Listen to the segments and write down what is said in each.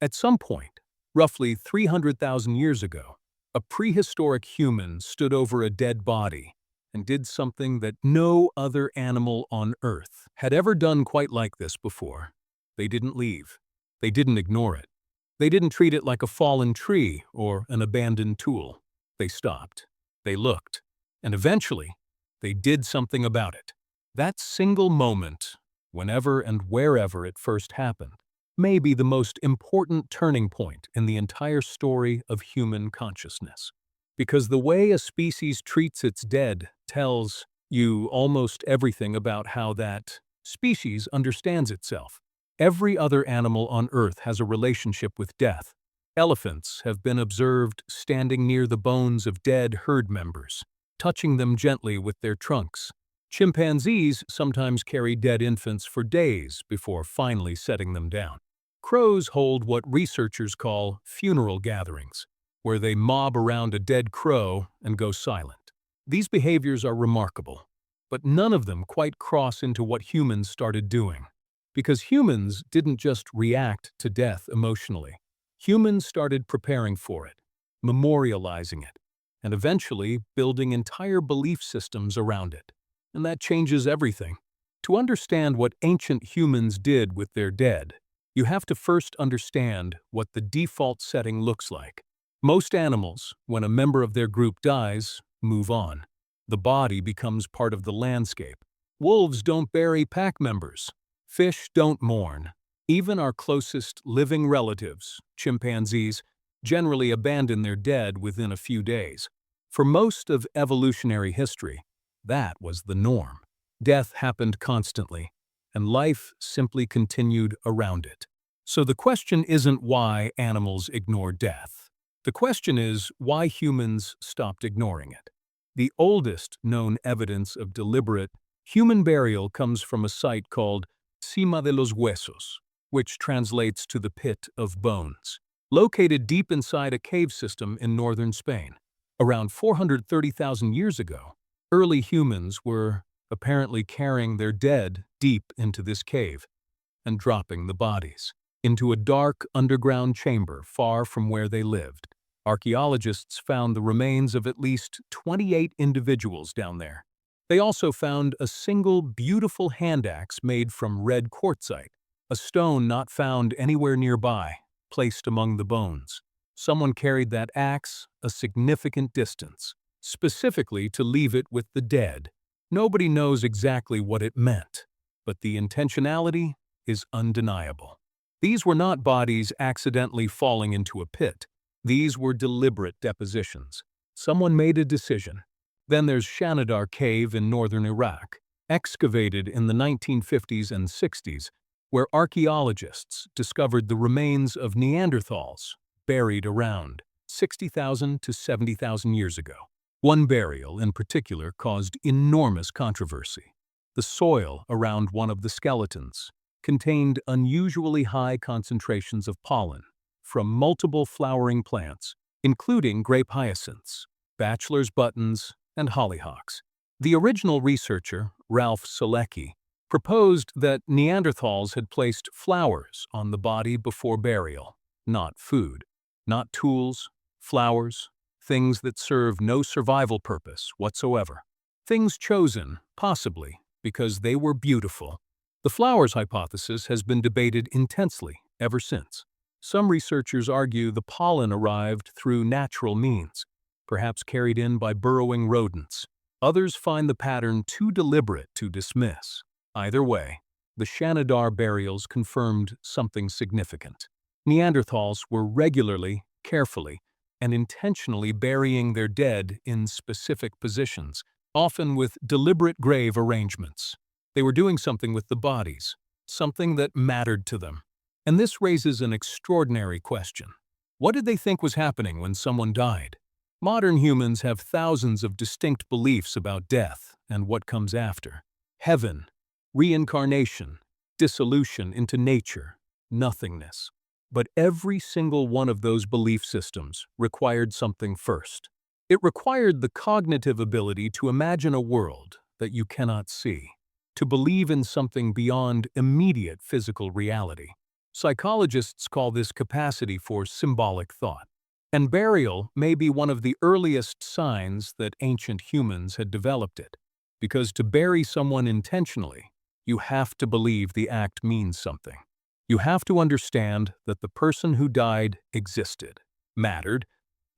At some point, roughly 300,000 years ago, a prehistoric human stood over a dead body and did something that no other animal on Earth had ever done quite like this before. They didn't leave. They didn't ignore it. They didn't treat it like a fallen tree or an abandoned tool. They stopped. They looked. And eventually, they did something about it. That single moment, whenever and wherever it first happened, may be the most important turning point in the entire story of human consciousness. Because the way a species treats its dead tells you almost everything about how that species understands itself. Every other animal on Earth has a relationship with death. Elephants have been observed standing near the bones of dead herd members, touching them gently with their trunks. Chimpanzees sometimes carry dead infants for days before finally setting them down. Crows hold what researchers call funeral gatherings, where they mob around a dead crow and go silent. These behaviors are remarkable, but none of them quite cross into what humans started doing. Because humans didn't just react to death emotionally. Humans started preparing for it, memorializing it, and eventually building entire belief systems around it. And that changes everything. To understand what ancient humans did with their dead, you have to first understand what the default setting looks like. Most animals, when a member of their group dies, move on. The body becomes part of the landscape. Wolves don't bury pack members. Fish don't mourn. Even our closest living relatives, chimpanzees, generally abandon their dead within a few days. For most of evolutionary history, that was the norm. Death happened constantly, and life simply continued around it. So the question isn't why animals ignore death. The question is why humans stopped ignoring it. The oldest known evidence of deliberate human burial comes from a site called Cima de los Huesos, which translates to the pit of bones, located deep inside a cave system in northern Spain. Around 430,000 years ago, early humans were apparently carrying their dead deep into this cave and dropping the bodies into a dark underground chamber far from where they lived. Archaeologists found the remains of at least 28 individuals down there. They also found a single beautiful hand axe made from red quartzite, a stone not found anywhere nearby, placed among the bones. Someone carried that axe a significant distance, specifically to leave it with the dead. Nobody knows exactly what it meant, but the intentionality is undeniable. These were not bodies accidentally falling into a pit. These were deliberate depositions. Someone made a decision. Then there's Shanidar Cave in northern Iraq, excavated in the 1950s and 60s, where archaeologists discovered the remains of Neanderthals buried around 60,000 to 70,000 years ago. One burial in particular caused enormous controversy. The soil around one of the skeletons contained unusually high concentrations of pollen from multiple flowering plants, including grape hyacinths, bachelor's buttons, and hollyhocks. The original researcher, Ralph Selecki, proposed that Neanderthals had placed flowers on the body before burial, not food, not tools, flowers, things that serve no survival purpose whatsoever. Things chosen, possibly, because they were beautiful. The flowers hypothesis has been debated intensely ever since. Some researchers argue the pollen arrived through natural means, perhaps carried in by burrowing rodents. Others find the pattern too deliberate to dismiss. Either way, the Shanidar burials confirmed something significant. Neanderthals were regularly, carefully, and intentionally burying their dead in specific positions, often with deliberate grave arrangements. They were doing something with the bodies, something that mattered to them. And this raises an extraordinary question. What did they think was happening when someone died? Modern humans have thousands of distinct beliefs about death and what comes after. Heaven, reincarnation, dissolution into nature, nothingness. But every single one of those belief systems required something first. It required the cognitive ability to imagine a world that you cannot see, to believe in something beyond immediate physical reality. Psychologists call this capacity for symbolic thought. And burial may be one of the earliest signs that ancient humans had developed it. Because to bury someone intentionally, you have to believe the act means something. You have to understand that the person who died existed, mattered,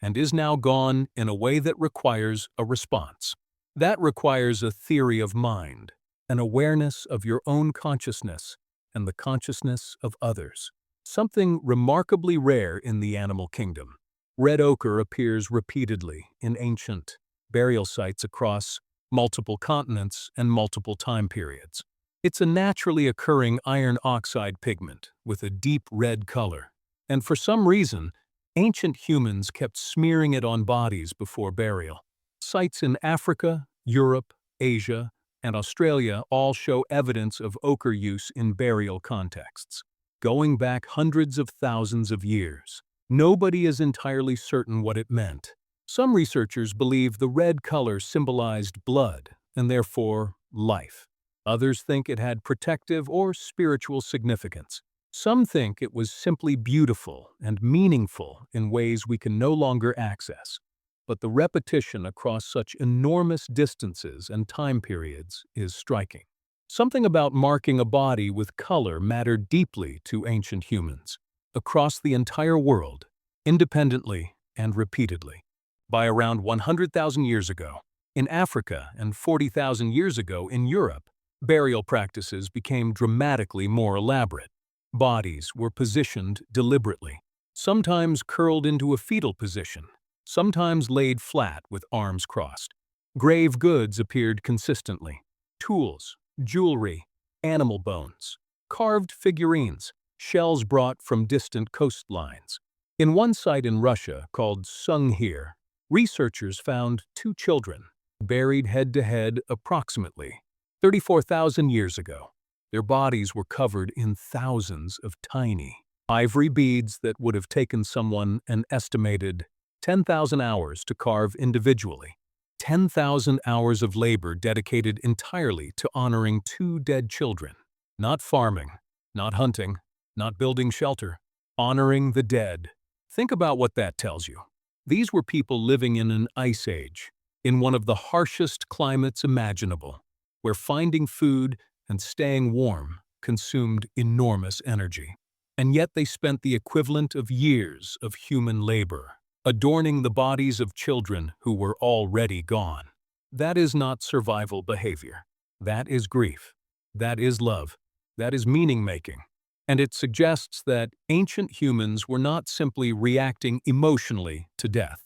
and is now gone in a way that requires a response. That requires a theory of mind, an awareness of your own consciousness and the consciousness of others. Something remarkably rare in the animal kingdom. Red ochre appears repeatedly in ancient burial sites across multiple continents and multiple time periods. It's a naturally occurring iron oxide pigment with a deep red color, and for some reason, ancient humans kept smearing it on bodies before burial. Sites in Africa, Europe, Asia, and Australia all show evidence of ochre use in burial contexts. Going back hundreds of thousands of years, nobody is entirely certain what it meant. Some researchers believe the red color symbolized blood and therefore life. Others think it had protective or spiritual significance. Some think it was simply beautiful and meaningful in ways we can no longer access. But the repetition across such enormous distances and time periods is striking. Something about marking a body with color mattered deeply to ancient humans, across the entire world, independently and repeatedly. By around 100,000 years ago, in Africa and 40,000 years ago in Europe, burial practices became dramatically more elaborate. Bodies were positioned deliberately, sometimes curled into a fetal position, sometimes laid flat with arms crossed. Grave goods appeared consistently: tools, jewelry, animal bones, carved figurines, shells brought from distant coastlines. In one site in Russia called Sunghir, researchers found two children, buried head-to-head approximately 34,000 years ago. Their bodies were covered in thousands of tiny ivory beads that would have taken someone an estimated 10,000 hours to carve individually. 10,000 hours of labor dedicated entirely to honoring two dead children. Not farming, not hunting, not building shelter. Honoring the dead. Think about what that tells you. These were people living in an ice age, in one of the harshest climates imaginable, where finding food and staying warm consumed enormous energy. And yet they spent the equivalent of years of human labor, adorning the bodies of children who were already gone. That is not survival behavior. That is grief. That is love. That is meaning-making. And it suggests that ancient humans were not simply reacting emotionally to death.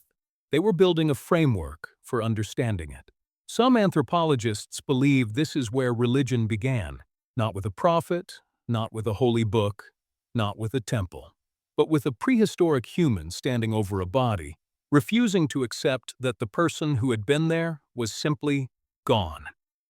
They were building a framework for understanding it. Some anthropologists believe this is where religion began, not with a prophet, not with a holy book, not with a temple, but with a prehistoric human standing over a body, refusing to accept that the person who had been there was simply gone.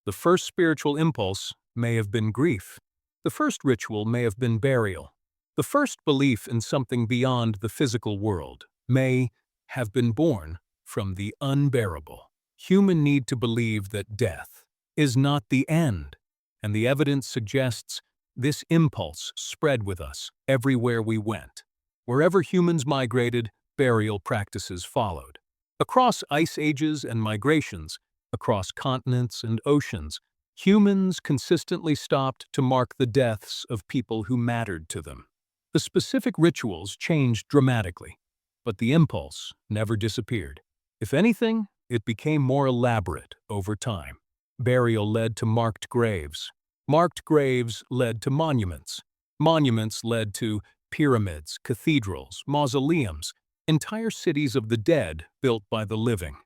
The first spiritual impulse may have been grief. The first ritual may have been burial. The first belief in something beyond the physical world may have been born from the unbearable human need to believe that death is not the end, and the evidence suggests this impulse spread with us everywhere we went. Wherever humans migrated, burial practices followed. Across ice ages and migrations, across continents and oceans, humans consistently stopped to mark the deaths of people who mattered to them. The specific rituals changed dramatically, but the impulse never disappeared. If anything, it became more elaborate over time. Burial led to marked graves. Marked graves led to monuments. Monuments led to pyramids, cathedrals, mausoleums, entire cities of the dead built by the living.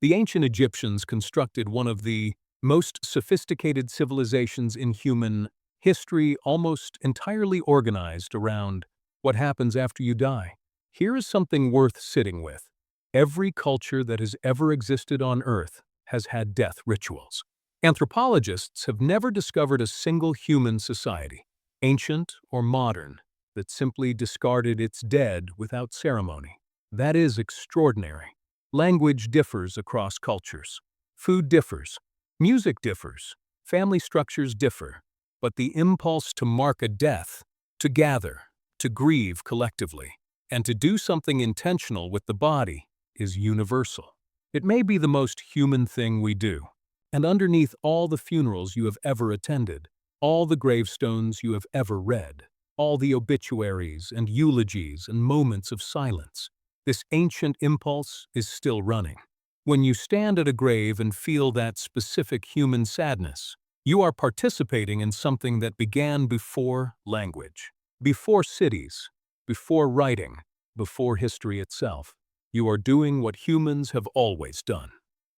The ancient Egyptians constructed one of the most sophisticated civilizations in human history, almost entirely organized around what happens after you die. Here is something worth sitting with. Every culture that has ever existed on Earth has had death rituals. Anthropologists have never discovered a single human society, ancient or modern, that simply discarded its dead without ceremony. That is extraordinary. Language differs across cultures. Food differs. Music differs. Family structures differ. But the impulse to mark a death, to gather, to grieve collectively, and to do something intentional with the body is universal. It may be the most human thing we do. And underneath all the funerals you have ever attended, all the gravestones you have ever read, all the obituaries and eulogies and moments of silence, this ancient impulse is still running. When you stand at a grave and feel that specific human sadness, you are participating in something that began before language, before cities, before writing, before history itself. You are doing what humans have always done,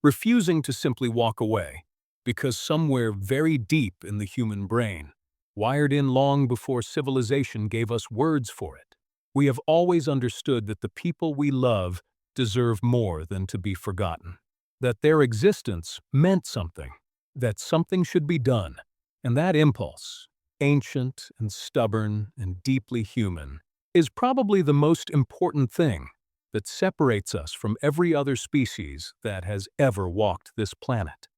refusing to simply walk away, because somewhere very deep in the human brain, wired in long before civilization gave us words for it, we have always understood that the people we love deserve more than to be forgotten, that their existence meant something, that something should be done, and that impulse, ancient and stubborn and deeply human, is probably the most important thing that separates us from every other species that has ever walked this planet.